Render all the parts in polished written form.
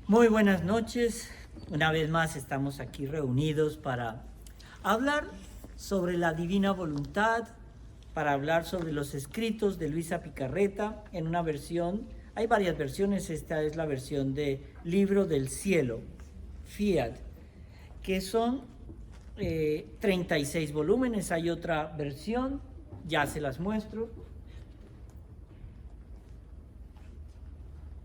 Muy buenas noches. Una vez más estamos aquí reunidos para hablar sobre la divina voluntad, para hablar sobre los escritos de Luisa Picarreta en una versión. Hay varias versiones, esta es la versión de Libro del Cielo, Fiat, que son 36 volúmenes. Hay otra versión, ya se las muestro.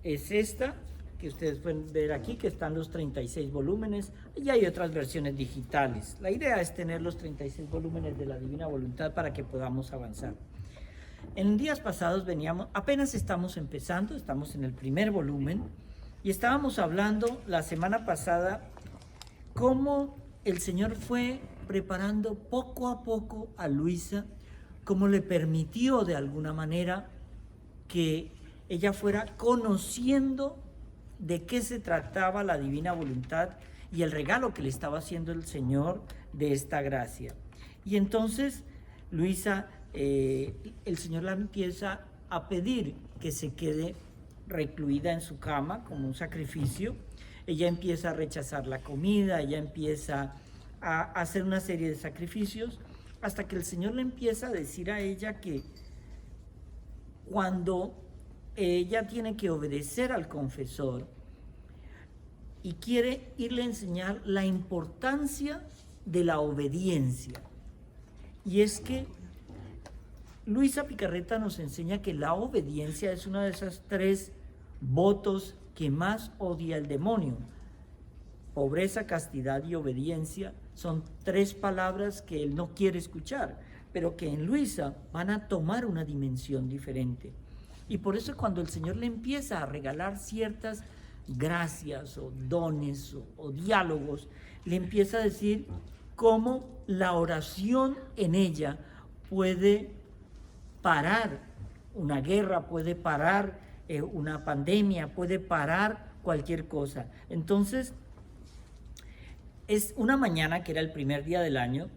Es esta, que ustedes pueden ver aquí, que están los 36 volúmenes, y hay otras versiones digitales. La idea es tener los 36 volúmenes de la Divina Voluntad para que podamos avanzar. En días pasados apenas estamos empezando, estamos en el primer volumen, y estábamos hablando la semana pasada cómo el Señor fue preparando poco a poco a Luisa, cómo le permitió de alguna manera que ella fuera conociendo de qué se trataba la divina voluntad y el regalo que le estaba haciendo el Señor de esta gracia. Y entonces Luisa, el Señor la empieza a pedir que se quede recluida en su cama como un sacrificio. Ella empieza a rechazar la comida, ella empieza a hacer una serie de sacrificios, hasta que el Señor le empieza a decir a ella que cuando ella tiene que obedecer al confesor y quiere irle a enseñar la importancia de la obediencia. Y es que Luisa Picarreta nos enseña que la obediencia es una de esas tres votos que más odia el demonio. Pobreza, castidad y obediencia son tres palabras que él no quiere escuchar, pero que en Luisa van a tomar una dimensión diferente. Y por eso cuando el Señor le empieza a regalar ciertas gracias o dones o diálogos, le empieza a decir cómo la oración en ella puede parar una guerra, puede parar una pandemia, puede parar cualquier cosa. Entonces, es una mañana que era el primer día del año,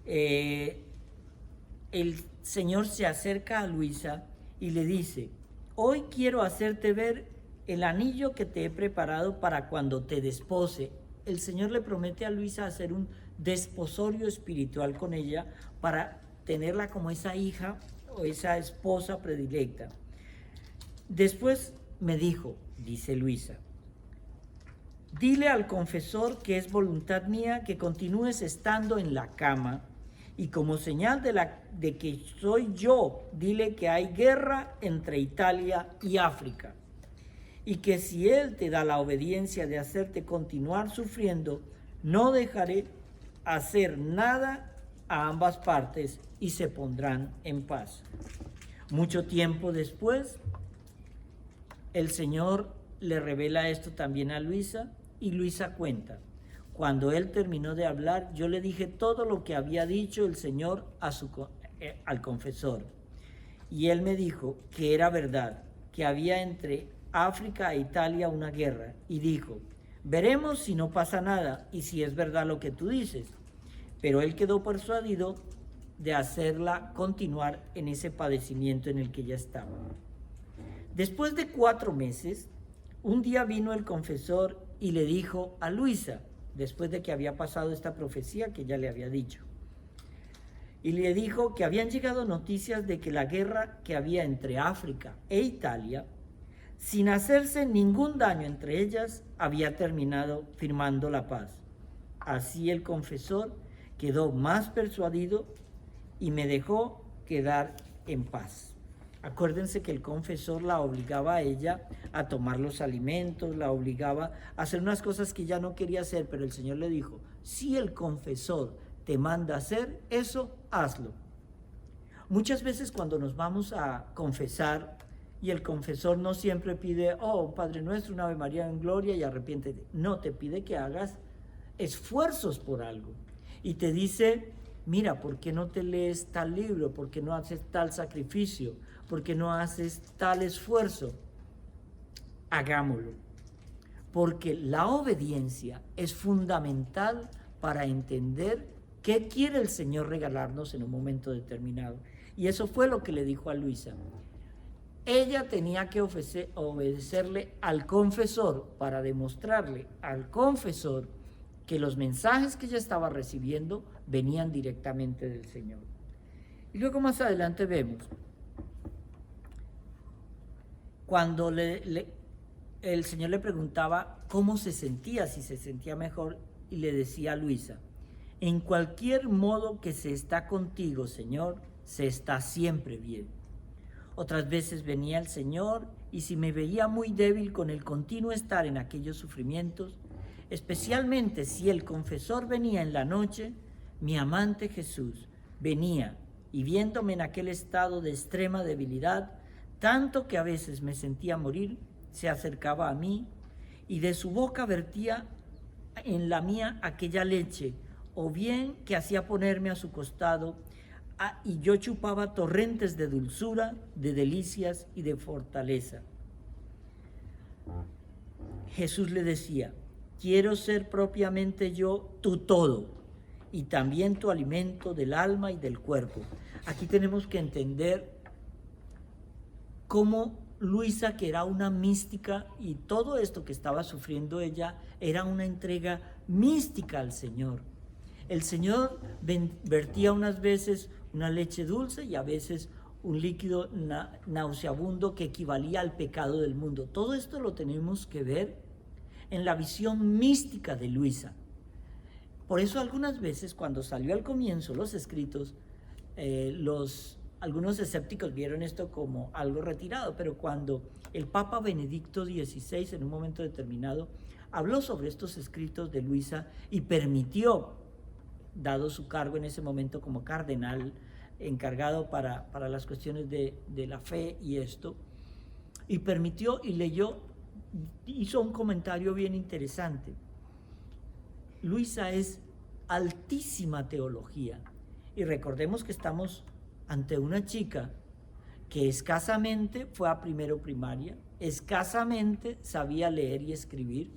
el Señor se acerca a Luisa y le dice: hoy quiero hacerte ver el anillo que te he preparado para cuando te despose. El Señor le promete a Luisa hacer un desposorio espiritual con ella para tenerla como esa hija o esa esposa predilecta. Después me dijo, dice Luisa, dile al confesor que es voluntad mía que continúes estando en la cama, y como señal de que soy yo, dile que hay guerra entre Italia y África, y que si él te da la obediencia de hacerte continuar sufriendo, no dejaré hacer nada a ambas partes y se pondrán en paz. Mucho tiempo después, el Señor le revela esto también a Luisa, y Luisa cuenta: cuando él terminó de hablar, yo le dije todo lo que había dicho el Señor al confesor. Y él me dijo que era verdad, que había entre África e Italia una guerra. Y dijo, veremos si no pasa nada y si es verdad lo que tú dices. Pero él quedó persuadido de hacerla continuar en ese padecimiento en el que ella estaba. Después de 4 meses, un día vino el confesor y le dijo a Luisa, después de que había pasado esta profecía que ya le había dicho, y le dijo que habían llegado noticias de que la guerra que había entre África e Italia, sin hacerse ningún daño entre ellas, había terminado firmando la paz. Así el confesor quedó más persuadido y me dejó quedar en paz. Acuérdense que el confesor la obligaba a ella a tomar los alimentos, la obligaba a hacer unas cosas que ella no quería hacer, pero el Señor le dijo, si el confesor te manda a hacer eso, hazlo. Muchas veces cuando nos vamos a confesar y el confesor no siempre pide, oh, Padre nuestro, una Ave María en gloria y arrepiéntete. No, te pide que hagas esfuerzos por algo. Y te dice, mira, ¿por qué no te lees tal libro? ¿Por qué no haces tal sacrificio? ¿Por qué no haces tal esfuerzo? Hagámoslo. Porque la obediencia es fundamental para entender qué quiere el Señor regalarnos en un momento determinado. Y eso fue lo que le dijo a Luisa. ella tenía que obedecerle al confesor para demostrarle al confesor que los mensajes que ella estaba recibiendo venían directamente del Señor. Y luego más adelante vemos, cuando el Señor le preguntaba cómo se sentía, si se sentía mejor, y le decía a Luisa: en cualquier modo que se está contigo, Señor, se está siempre bien. Otras veces venía el Señor y si me veía muy débil con el continuo estar en aquellos sufrimientos, especialmente si el confesor venía en la noche, mi amante Jesús venía y viéndome en aquel estado de extrema debilidad, tanto que a veces me sentía morir, se acercaba a mí y de su boca vertía en la mía aquella leche, o bien que hacía ponerme a su costado, y yo chupaba torrentes de dulzura, de delicias y de fortaleza. Jesús le decía: quiero ser propiamente yo tu todo, y también tu alimento del alma y del cuerpo. Aquí tenemos que entender cómo Luisa, que era una mística, y todo esto que estaba sufriendo ella era una entrega mística al Señor. El Señor vertía unas veces una leche dulce y a veces un líquido nauseabundo que equivalía al pecado del mundo. Todo esto lo tenemos que ver en la visión mística de Luisa. Por eso algunas veces cuando salió al comienzo los escritos, algunos escépticos vieron esto como algo retirado, pero cuando el Papa Benedicto XVI en un momento determinado habló sobre estos escritos de Luisa y permitió, dado su cargo en ese momento como cardenal encargado para las cuestiones de la fe y esto, y permitió y leyó, hizo un comentario bien interesante. Luisa es altísima teología, y recordemos que estamos ante una chica que escasamente fue a primero primaria, escasamente sabía leer y escribir,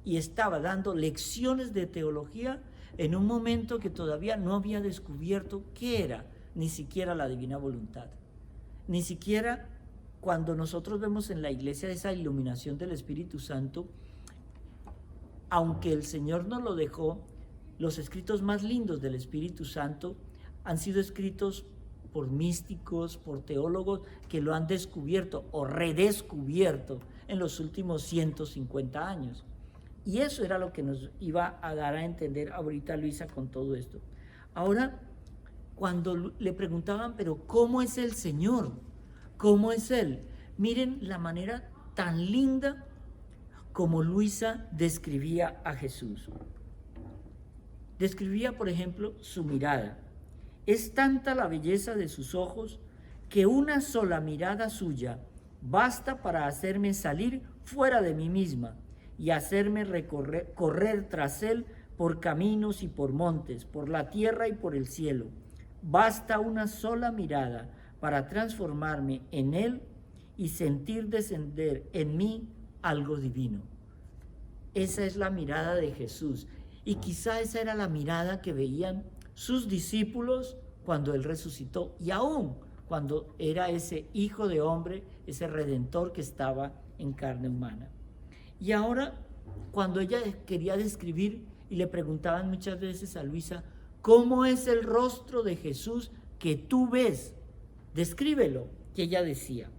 y estaba dando lecciones de teología en un momento que todavía no había descubierto qué era ni siquiera la divina voluntad. Ni siquiera cuando nosotros vemos en la iglesia esa iluminación del Espíritu Santo, aunque el Señor nos lo dejó, los escritos más lindos del Espíritu Santo han sido escritos por místicos, por teólogos que lo han descubierto o redescubierto en los últimos 150 años. Y eso era lo que nos iba a dar a entender ahorita Luisa con todo esto. Ahora, cuando le preguntaban, pero ¿cómo es el Señor? ¿Cómo es Él? Miren la manera tan linda como Luisa describía a Jesús. Describía, por ejemplo, su mirada. Es tanta la belleza de sus ojos que una sola mirada suya basta para hacerme salir fuera de mí misma y hacerme correr tras él por caminos y por montes, por la tierra y por el cielo. Basta una sola mirada para transformarme en él y sentir descender en mí algo divino. Esa es la mirada de Jesús, y quizá esa era la mirada que veían sus discípulos cuando él resucitó, y aún cuando era ese hijo de hombre, ese redentor que estaba en carne humana. Y ahora, cuando ella quería describir y le preguntaban muchas veces a Luisa, ¿cómo es el rostro de Jesús que tú ves? Descríbelo. Y ella decía,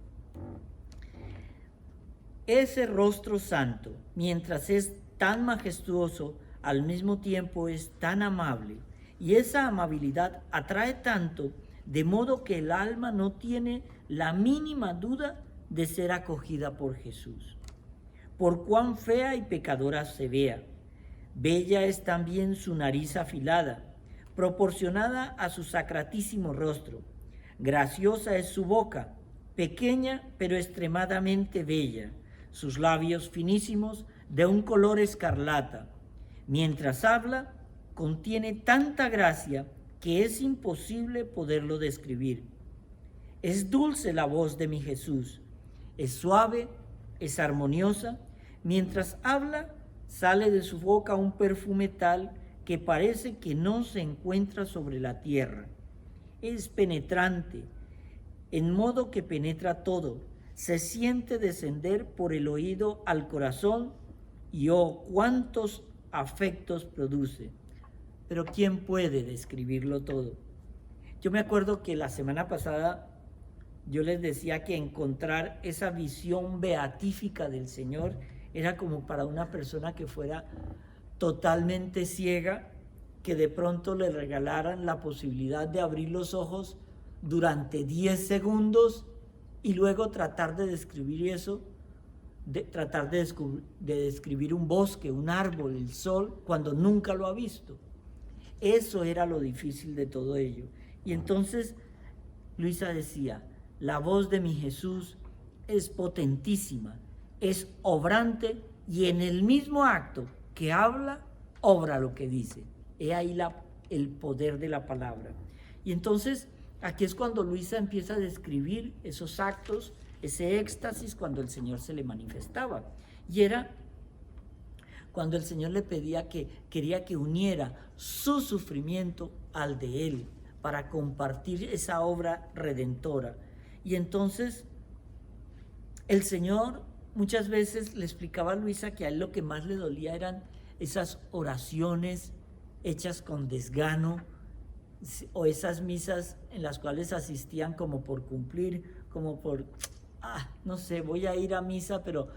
ese rostro santo, mientras es tan majestuoso, al mismo tiempo es tan amable, y esa amabilidad atrae tanto, de modo que el alma no tiene la mínima duda de ser acogida por Jesús. Por cuán fea y pecadora se vea, bella es también su nariz afilada, proporcionada a su sacratísimo rostro. Graciosa es su boca, pequeña pero extremadamente bella, sus labios finísimos de un color escarlata. Mientras habla, contiene tanta gracia que es imposible poderlo describir. Es dulce la voz de mi Jesús, es suave, es armoniosa. Mientras habla, sale de su boca un perfume tal que parece que no se encuentra sobre la tierra. Es penetrante, en modo que penetra todo, se siente descender por el oído al corazón y oh, cuántos afectos produce. Pero ¿quién puede describirlo todo? Yo me acuerdo que la semana pasada yo les decía que encontrar esa visión beatífica del Señor era como para una persona que fuera totalmente ciega, que de pronto le regalaran la posibilidad de abrir los ojos durante 10 segundos y luego tratar de describir eso, tratar de describir un bosque, un árbol, el sol, cuando nunca lo ha visto. Eso era lo difícil de todo ello. Y entonces Luisa decía, la voz de mi Jesús es potentísima, es obrante y en el mismo acto que habla, obra lo que dice. He ahí el poder de la palabra. Y entonces aquí es cuando Luisa empieza a describir esos actos, ese éxtasis cuando el Señor se le manifestaba. Y era cuando el Señor le pedía quería que uniera su sufrimiento al de Él, para compartir esa obra redentora. Y entonces el Señor muchas veces le explicaba a Luisa que a él lo que más le dolía eran esas oraciones hechas con desgano, o esas misas en las cuales asistían como por cumplir, como por, no sé, voy a ir a misa, pero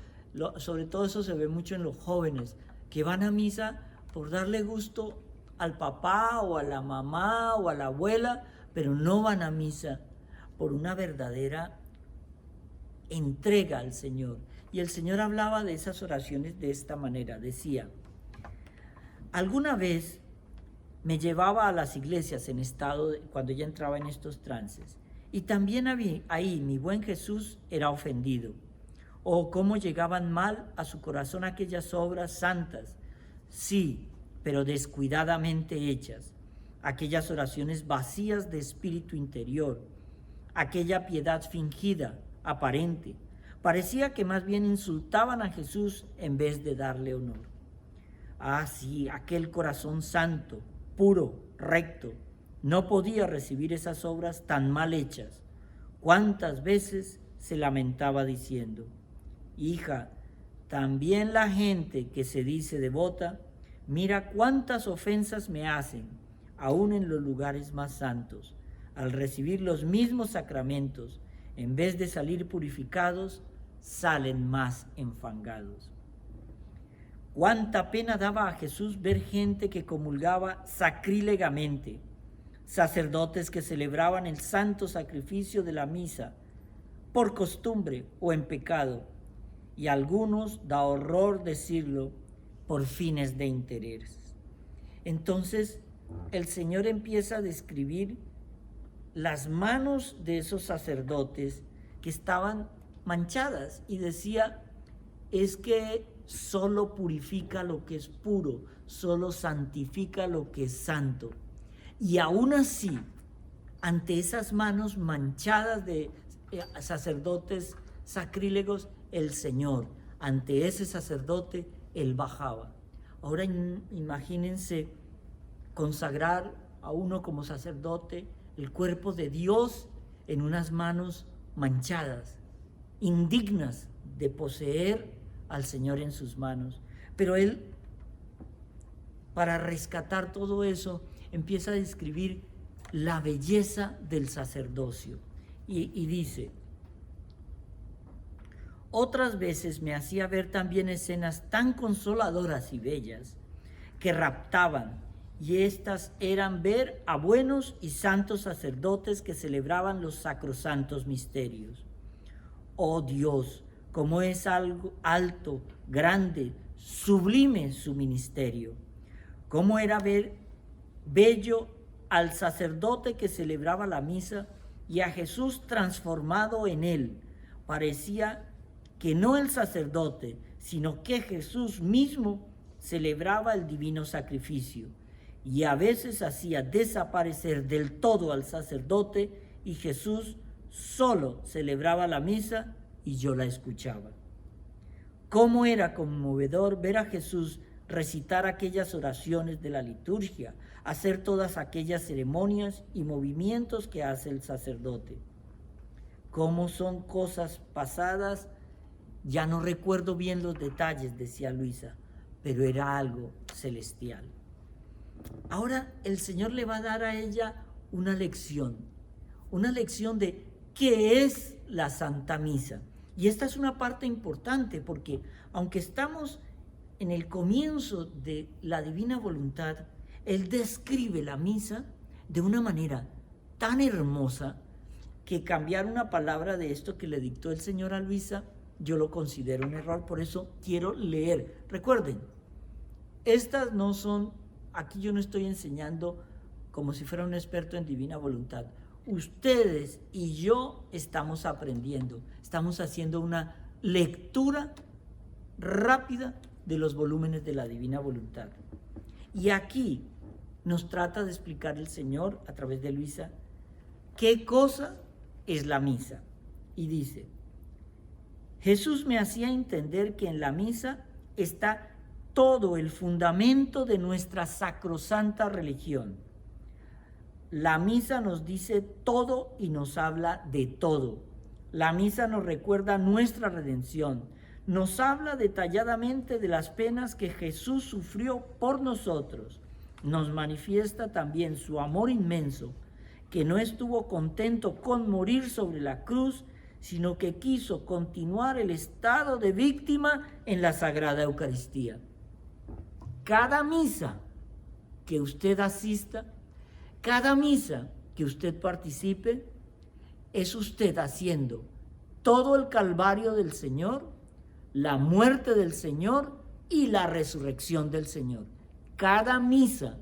sobre todo eso se ve mucho en los jóvenes, que van a misa por darle gusto al papá o a la mamá o a la abuela, pero no van a misa por una verdadera entrega al Señor. Y el Señor hablaba de esas oraciones de esta manera, decía, alguna vez me llevaba a las iglesias en estado cuando ella entraba en estos trances, y también ahí mi buen Jesús era ofendido. Oh, cómo llegaban mal a su corazón aquellas obras santas, sí, pero descuidadamente hechas, aquellas oraciones vacías de espíritu interior, aquella piedad fingida, aparente. Parecía que más bien insultaban a Jesús en vez de darle honor. Ah, sí, aquel corazón santo, puro, recto, no podía recibir esas obras tan mal hechas. ¿Cuántas veces se lamentaba diciendo, hija, también la gente que se dice devota, mira cuántas ofensas me hacen, aún en los lugares más santos, al recibir los mismos sacramentos, en vez de salir purificados, salen más enfangados. Cuánta pena daba a Jesús ver gente que comulgaba sacrílegamente, sacerdotes que celebraban el santo sacrificio de la misa, por costumbre o en pecado, y a algunos da horror decirlo, por fines de interés. Entonces el Señor empieza a describir las manos de esos sacerdotes que estaban manchadas y decía, es que solo purifica lo que es puro, solo santifica lo que es santo. Y aún así, ante esas manos manchadas de sacerdotes sacrílegos, el Señor, ante ese sacerdote, Él bajaba. Ahora imagínense consagrar a uno como sacerdote el cuerpo de Dios en unas manos manchadas, indignas de poseer al Señor en sus manos. Pero Él, para rescatar todo eso, empieza a describir la belleza del sacerdocio y dice, otras veces me hacía ver también escenas tan consoladoras y bellas que raptaban, y estas eran ver a buenos y santos sacerdotes que celebraban los sacrosantos misterios. Oh Dios, cómo es algo alto, grande, sublime su ministerio. Cómo era ver bello al sacerdote que celebraba la misa y a Jesús transformado en él. Parecía que no el sacerdote, sino que Jesús mismo celebraba el divino sacrificio, y a veces hacía desaparecer del todo al sacerdote, y Jesús solo celebraba la misa y yo la escuchaba. Cómo era conmovedor ver a Jesús recitar aquellas oraciones de la liturgia, hacer todas aquellas ceremonias y movimientos que hace el sacerdote. Cómo son cosas pasadas, ya no recuerdo bien los detalles, decía Luisa, pero era algo celestial. Ahora el Señor le va a dar a ella una lección de qué es la Santa Misa. Y esta es una parte importante porque aunque estamos en el comienzo de la divina voluntad, Él describe la misa de una manera tan hermosa que cambiar una palabra de esto que le dictó el Señor a Luisa, yo lo considero un error, por eso quiero leer. Recuerden, estas no son, aquí yo no estoy enseñando como si fuera un experto en divina voluntad. Ustedes y yo estamos aprendiendo, estamos haciendo una lectura rápida de los volúmenes de la divina voluntad. Y aquí nos trata de explicar el Señor a través de Luisa qué cosa es la misa. Y dice: Jesús me hacía entender que en la misa está todo el fundamento de nuestra sacrosanta religión. La misa nos dice todo y nos habla de todo. La misa nos recuerda nuestra redención. Nos habla detalladamente de las penas que Jesús sufrió por nosotros. Nos manifiesta también su amor inmenso, que no estuvo contento con morir sobre la cruz, sino que quiso continuar el estado de víctima en la Sagrada Eucaristía. Cada misa que usted asista, cada misa que usted participe, es usted haciendo todo el calvario del Señor, la muerte del Señor y la resurrección del Señor. Cada misa,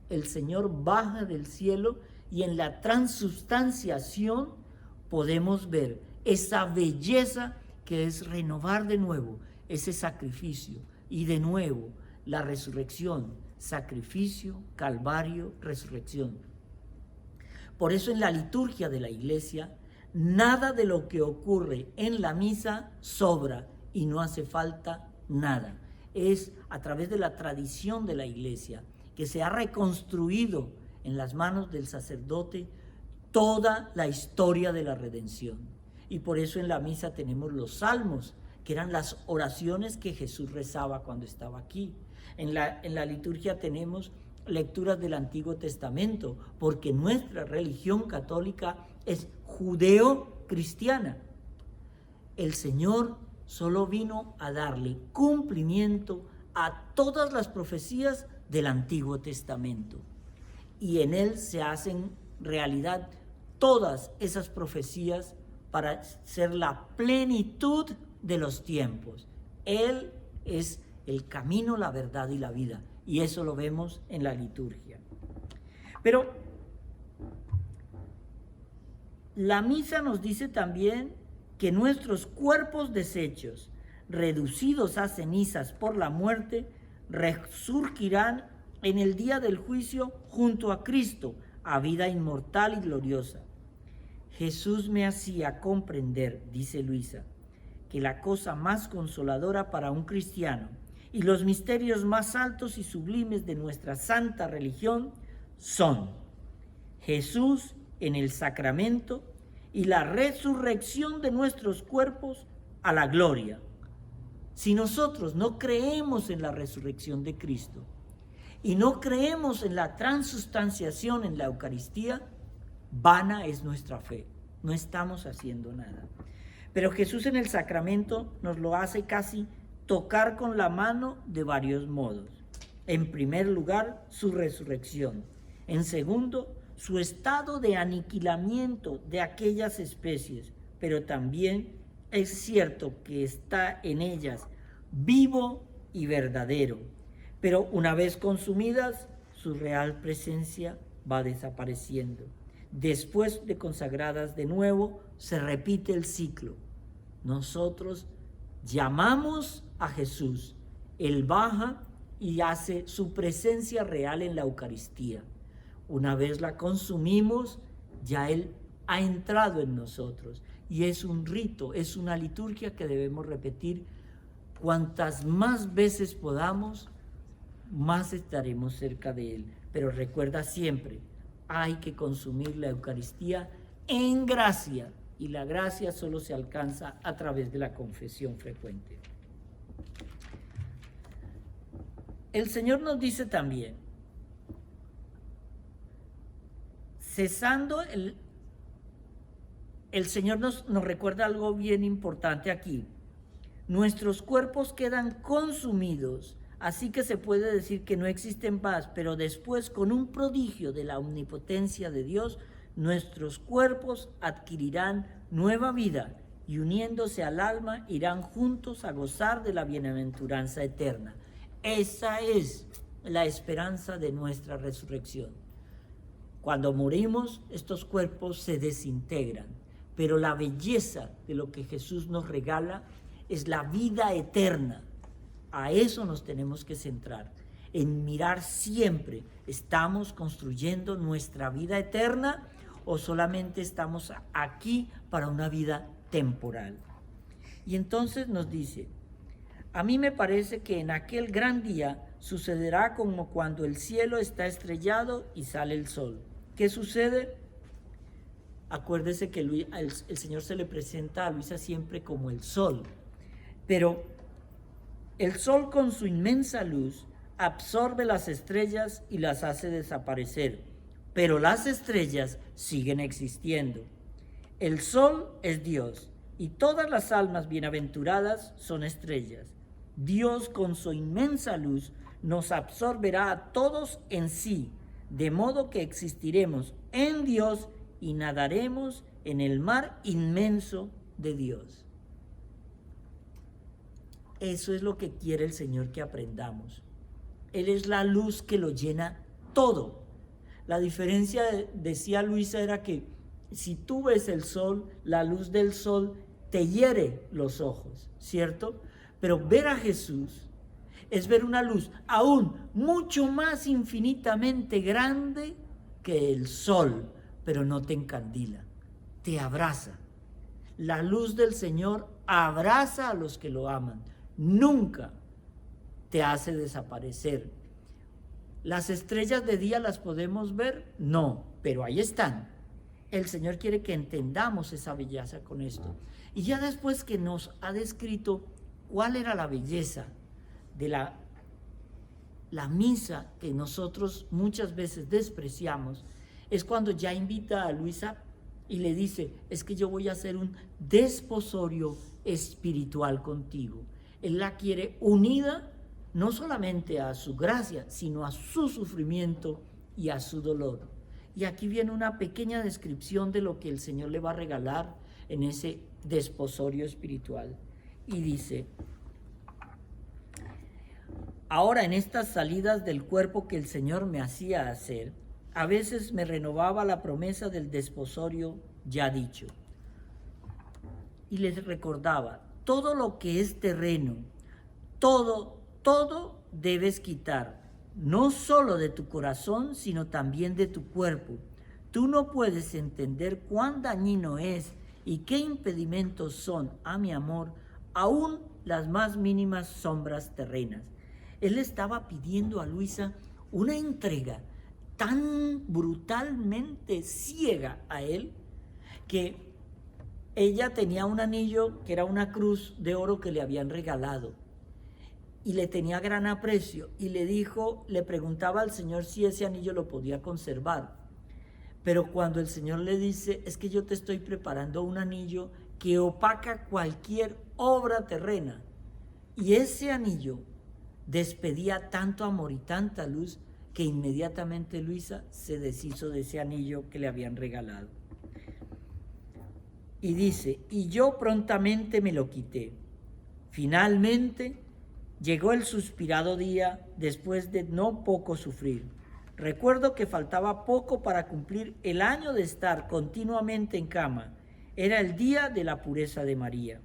el Señor baja del cielo y en la transubstanciación podemos ver esa belleza que es renovar de nuevo ese sacrificio y de nuevo la resurrección, sacrificio, calvario, resurrección. Por eso en la liturgia de la Iglesia, nada de lo que ocurre en la misa sobra y no hace falta nada. Es a través de la tradición de la Iglesia que se ha reconstruido en las manos del sacerdote toda la historia de la redención. Y por eso en la misa tenemos los salmos, que eran las oraciones que Jesús rezaba cuando estaba aquí. En la liturgia tenemos lecturas del Antiguo Testamento, porque nuestra religión católica es judeo-cristiana. El Señor solo vino a darle cumplimiento a todas las profecías del Antiguo Testamento. Y en Él se hacen realidad todas esas profecías para ser la plenitud de los tiempos. Él es el camino, la verdad y la vida. Y eso lo vemos en la liturgia. Pero la misa nos dice también que nuestros cuerpos deshechos, reducidos a cenizas por la muerte, resurgirán en el día del juicio junto a Cristo, a vida inmortal y gloriosa. Jesús me hacía comprender, dice Luisa, que la cosa más consoladora para un cristiano y los misterios más altos y sublimes de nuestra santa religión son Jesús en el sacramento y la resurrección de nuestros cuerpos a la gloria. Si nosotros no creemos en la resurrección de Cristo y no creemos en la transubstanciación en la Eucaristía, vana es nuestra fe, no estamos haciendo nada. Pero Jesús en el sacramento nos lo hace casi tocar con la mano de varios modos. En primer lugar, su resurrección. En segundo, su estado de aniquilamiento de aquellas especies, pero también es cierto que está en ellas vivo y verdadero. Pero una vez consumidas, su real presencia va desapareciendo. Después de consagradas de nuevo, se repite el ciclo. Nosotros llamamos a Jesús, Él baja y hace su presencia real en la Eucaristía. Una vez la consumimos, ya Él ha entrado en nosotros y es un rito, es una liturgia que debemos repetir cuantas más veces podamos, más estaremos cerca de Él. Pero recuerda siempre, hay que consumir la Eucaristía en gracia, y la gracia solo se alcanza a través de la confesión frecuente. El Señor nos dice también, cesando el Señor nos recuerda algo bien importante aquí. Nuestros cuerpos quedan consumidos, así que se puede decir que no existen paz, pero después, con un prodigio de la omnipotencia de Dios, nuestros cuerpos adquirirán nueva vida y uniéndose al alma irán juntos a gozar de la bienaventuranza eterna. Esa es la esperanza de nuestra resurrección. Cuando morimos, estos cuerpos se desintegran, pero la belleza de lo que Jesús nos regala es la vida eterna. A eso nos tenemos que centrar, en mirar siempre, ¿estamos construyendo nuestra vida eterna o solamente estamos aquí para una vida temporal? Y entonces nos dice, a mí me parece que en aquel gran día sucederá como cuando el cielo está estrellado y sale el sol. ¿Qué sucede? Acuérdese que el Señor se le presenta a Luisa siempre como el sol, pero el sol con su inmensa luz absorbe las estrellas y las hace desaparecer, pero las estrellas siguen existiendo. El sol es Dios y todas las almas bienaventuradas son estrellas. Dios con su inmensa luz nos absorberá a todos en sí, de modo que existiremos en Dios y nadaremos en el mar inmenso de Dios. Eso es lo que quiere el Señor que aprendamos. Él es la luz que lo llena todo. La diferencia, decía Luisa, era que si tú ves el sol, la luz del sol te hiere los ojos, ¿cierto? Pero ver a Jesús es ver una luz aún mucho más infinitamente grande que el sol, pero no te encandila, te abraza. La luz del Señor abraza a los que lo aman, nunca te hace desaparecer. ¿Las estrellas de día las podemos ver? No, pero ahí están. El Señor quiere que entendamos esa belleza con esto. Y ya después que nos ha descrito cuál era la belleza de la misa que nosotros muchas veces despreciamos, es cuando ya invita a Luisa y le dice, es que yo voy a hacer un desposorio espiritual contigo. Él la quiere unida no solamente a su gracia, sino a su sufrimiento y a su dolor. Y aquí viene una pequeña descripción de lo que el Señor le va a regalar en ese desposorio espiritual. Y dice, ahora en estas salidas del cuerpo que el Señor me hacía hacer, a veces me renovaba la promesa del desposorio ya dicho. Y les recordaba, todo lo que es terreno, todo debes quitar, no solo de tu corazón, sino también de tu cuerpo. Tú no puedes entender cuán dañino es y qué impedimentos son a mi amor, aún las más mínimas sombras terrenas. Él estaba pidiendo a Luisa una entrega tan brutalmente ciega a él, que ella tenía un anillo que era una cruz de oro que le habían regalado y le tenía gran aprecio, y le preguntaba al Señor si ese anillo lo podía conservar. Pero cuando el Señor le dice, es que yo te estoy preparando un anillo que opaca cualquier obra terrena, y ese anillo despedía tanto amor y tanta luz que inmediatamente Luisa se deshizo de ese anillo que le habían regalado. Y dice, y yo prontamente me lo quité. Finalmente llegó el suspirado día después de no poco sufrir. Recuerdo que faltaba poco para cumplir el año de estar continuamente en cama. Era el día de la pureza de María.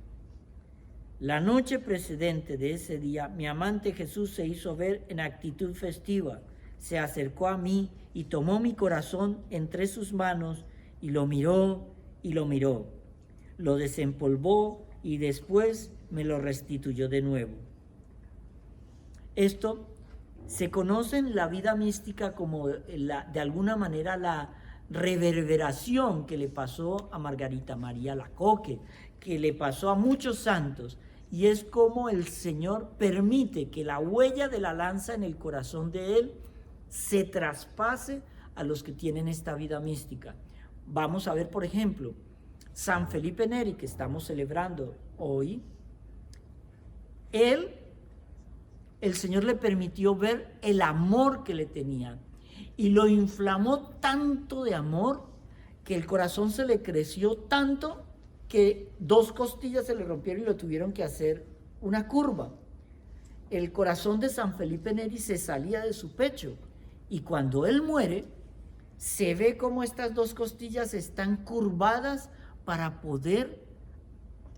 La noche precedente de ese día, mi amante Jesús se hizo ver en actitud festiva. Se acercó a mí y tomó mi corazón entre sus manos y lo miró y lo miró. Lo desempolvó y después me lo restituyó de nuevo. Esto se conoce en la vida mística como de alguna manera reverberación que le pasó a Margarita María Lacoque, que le pasó a muchos santos, y es como el Señor permite que la huella de la lanza en el corazón de él se traspase a los que tienen esta vida mística. Vamos a ver, por ejemplo, San Felipe Neri, que estamos celebrando hoy. El Señor le permitió ver el amor que le tenía y lo inflamó tanto de amor que el corazón se le creció tanto que 2 costillas se le rompieron y lo tuvieron que hacer una curva. El corazón de San Felipe Neri se salía de su pecho y cuando él muere se ve como estas 2 costillas están curvadas para poder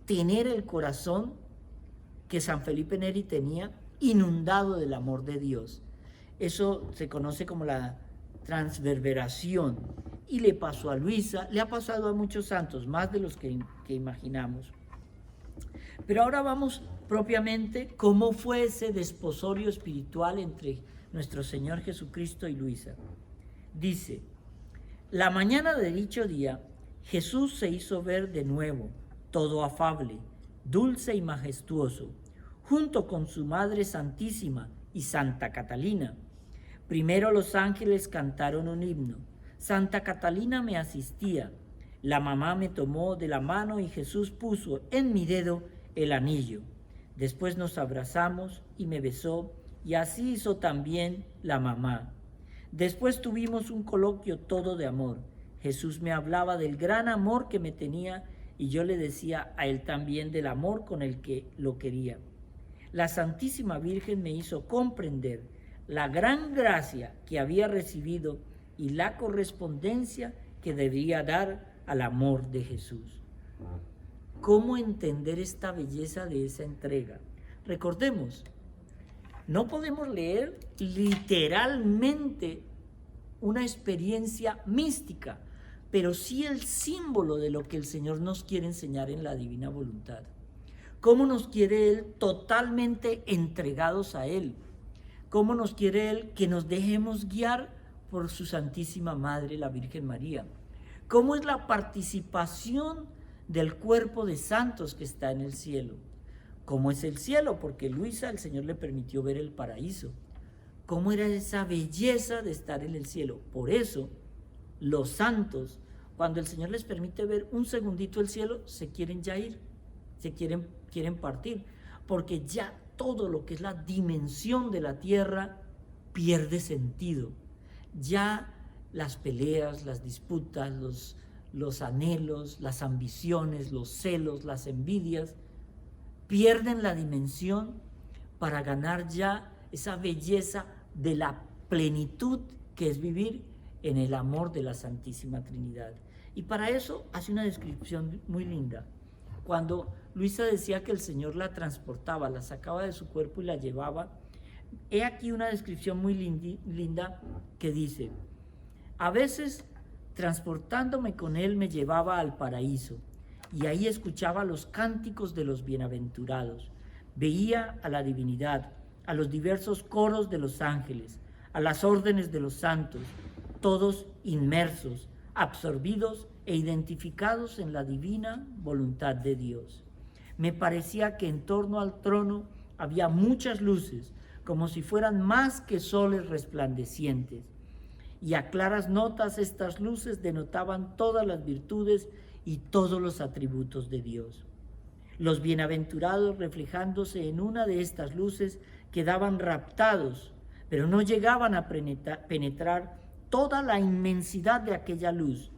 tener el corazón que San Felipe Neri tenía inundado del amor de Dios. Eso se conoce como la transverberación y le pasó a Luisa, le ha pasado a muchos santos, más de los que imaginamos. Pero ahora vamos propiamente cómo fue ese desposorio espiritual entre nuestro Señor Jesucristo y Luisa. Dice, la mañana de dicho día, Jesús se hizo ver de nuevo, todo afable, dulce y majestuoso, junto con su Madre Santísima y Santa Catalina. Primero los ángeles cantaron un himno. Santa Catalina me asistía. La mamá me tomó de la mano y Jesús puso en mi dedo el anillo. Después nos abrazamos y me besó, y así hizo también la mamá. Después tuvimos un coloquio todo de amor. Jesús me hablaba del gran amor que me tenía y yo le decía a él también del amor con el que lo quería. La Santísima Virgen me hizo comprender la gran gracia que había recibido y la correspondencia que debía dar al amor de Jesús. ¿Cómo entender esta belleza de esa entrega? Recordemos, no podemos leer literalmente una experiencia mística, pero sí el símbolo de lo que el Señor nos quiere enseñar en la divina voluntad. Cómo nos quiere Él totalmente entregados a Él. Cómo nos quiere Él que nos dejemos guiar por su Santísima Madre, la Virgen María. Cómo es la participación del cuerpo de santos que está en el cielo. Cómo es el cielo, porque Luisa, el Señor le permitió ver el paraíso. Cómo era esa belleza de estar en el cielo. Por eso, los santos, cuando el Señor les permite ver un segundito el cielo, se quieren ya ir, quieren partir, porque ya todo lo que es la dimensión de la tierra pierde sentido. Ya las peleas, las disputas, los anhelos, las ambiciones, los celos, las envidias, pierden la dimensión para ganar ya esa belleza de la plenitud que es vivir en el amor de la Santísima Trinidad. Y para eso hace una descripción muy linda. Cuando Luisa decía que el Señor la transportaba, la sacaba de su cuerpo y la llevaba, he aquí una descripción muy linda que dice, a veces transportándome con él me llevaba al paraíso y ahí escuchaba los cánticos de los bienaventurados, veía a la divinidad, a los diversos coros de los ángeles, a las órdenes de los santos, todos inmersos, absorbidos e identificados en la divina voluntad de Dios. Me parecía que en torno al trono había muchas luces, como si fueran más que soles resplandecientes, y a claras notas estas luces denotaban todas las virtudes y todos los atributos de Dios. Los bienaventurados, reflejándose en una de estas luces, quedaban raptados, pero no llegaban a penetrar toda la inmensidad de aquella luz,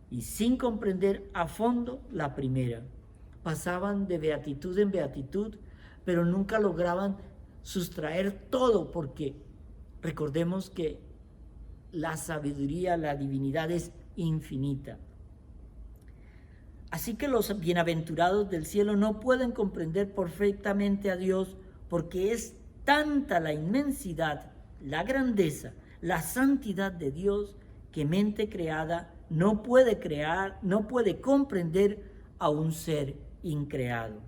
y sin comprender a fondo la primera. Pasaban de beatitud en beatitud, pero nunca lograban sustraer todo, porque recordemos que la sabiduría, la divinidad es infinita. Así que los bienaventurados del cielo no pueden comprender perfectamente a Dios, porque es tanta la inmensidad, la grandeza, la santidad de Dios, que mente creada no puede comprender a un ser increado.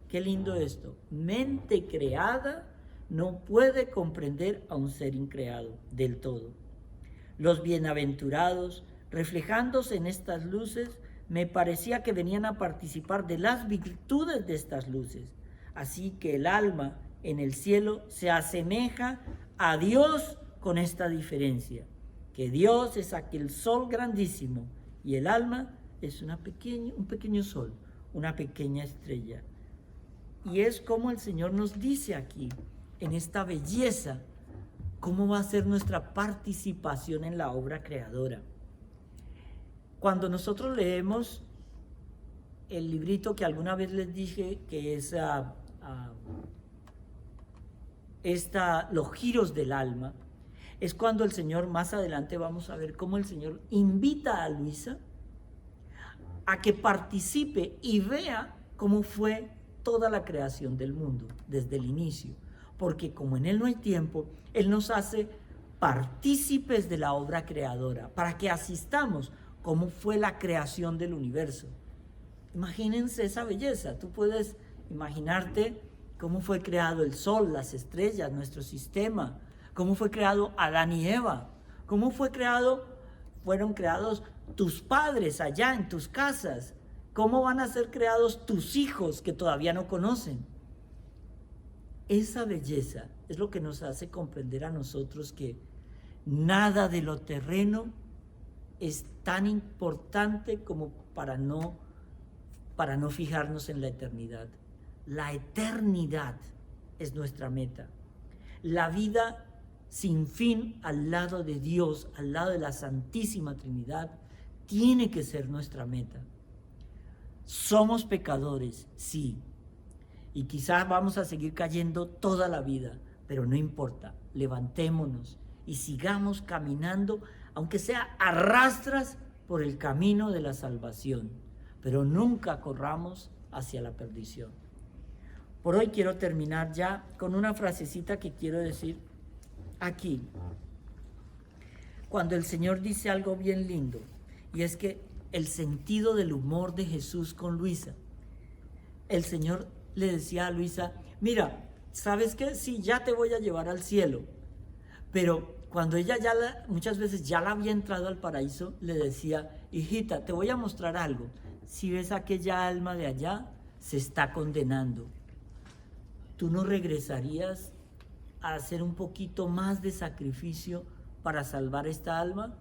Qué lindo esto. Mente creada no puede comprender a un ser increado del todo. Los bienaventurados Reflejándose en estas luces, me parecía que venían a participar de las virtudes de estas luces. Así que el alma en el cielo se asemeja a Dios con esta diferencia, que Dios es aquel sol grandísimo y el alma es un pequeño sol, una pequeña estrella. Y es como el Señor nos dice aquí, en esta belleza, cómo va a ser nuestra participación en la obra creadora. Cuando nosotros leemos el librito que alguna vez les dije, que es los giros del alma, es cuando el Señor, más adelante vamos a ver cómo el Señor invita a Luisa a que participe y vea cómo fue toda la creación del mundo desde el inicio, porque como en Él no hay tiempo, Él nos hace partícipes de la obra creadora, para que asistamos cómo fue la creación del universo. Imagínense esa belleza. Tú puedes imaginarte cómo fue creado el sol, las estrellas, nuestro sistema, cómo fue creado Adán y Eva, cómo fueron creados tus padres allá en tus casas, cómo van a ser creados tus hijos que todavía no conocen. Esa belleza es lo que nos hace comprender a nosotros que nada de lo terreno es tan importante como para no fijarnos en la eternidad. La eternidad es nuestra meta. La vida sin fin al lado de Dios, al lado de la Santísima Trinidad, tiene que ser nuestra meta. Somos pecadores, sí, y quizás vamos a seguir cayendo toda la vida, pero no importa, levantémonos y sigamos caminando, aunque sea a rastras por el camino de la salvación, pero nunca corramos hacia la perdición. Por hoy quiero terminar ya con una frasecita que quiero decir aquí, cuando el Señor dice algo bien lindo, y es que el sentido del humor de Jesús con Luisa. El Señor le decía a Luisa, mira, ¿sabes qué? Sí, ya te voy a llevar al cielo. Pero cuando ella muchas veces ya la había entrado al paraíso, le decía, hijita, te voy a mostrar algo. Si ves aquella alma de allá, se está condenando. ¿Tú no regresarías a hacer un poquito más de sacrificio para salvar esta alma?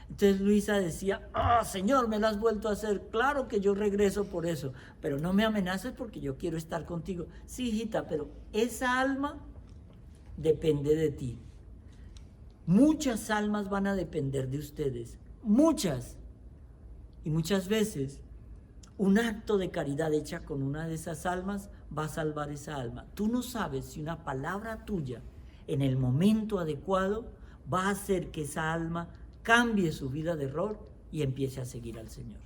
Entonces Luisa decía, Señor, me lo has vuelto a hacer, claro que yo regreso por eso, pero no me amenaces porque yo quiero estar contigo. Sí, hijita, pero esa alma depende de ti. Muchas almas van a depender de ustedes, muchas. Y muchas veces un acto de caridad hecha con una de esas almas va a salvar esa alma. Tú no sabes si una palabra tuya en el momento adecuado va a hacer que esa alma cambie su vida de error y empiece a seguir al Señor.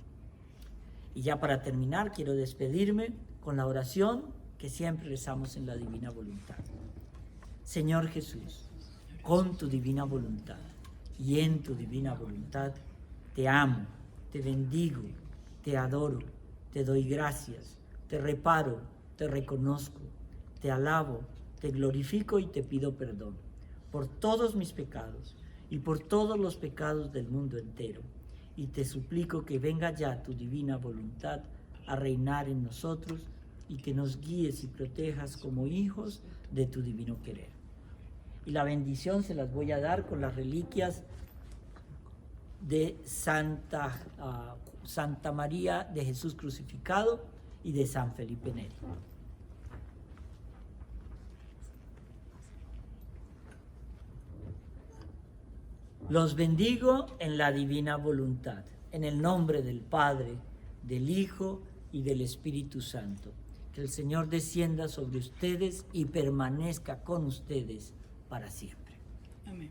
Y ya para terminar, quiero despedirme con la oración que siempre rezamos en la Divina Voluntad. Señor Jesús, con tu divina voluntad y en tu divina voluntad, te amo, te bendigo, te adoro, te doy gracias, te reparo, te reconozco, te alabo, te glorifico y te pido perdón por todos mis pecados y por todos los pecados del mundo entero. Y te suplico que venga ya tu divina voluntad a reinar en nosotros y que nos guíes y protejas como hijos de tu divino querer. Y la bendición se las voy a dar con las reliquias de Santa María de Jesús crucificado y de San Felipe Neri. Los bendigo en la divina voluntad, en el nombre del Padre, del Hijo y del Espíritu Santo. Que el Señor descienda sobre ustedes y permanezca con ustedes para siempre. Amén.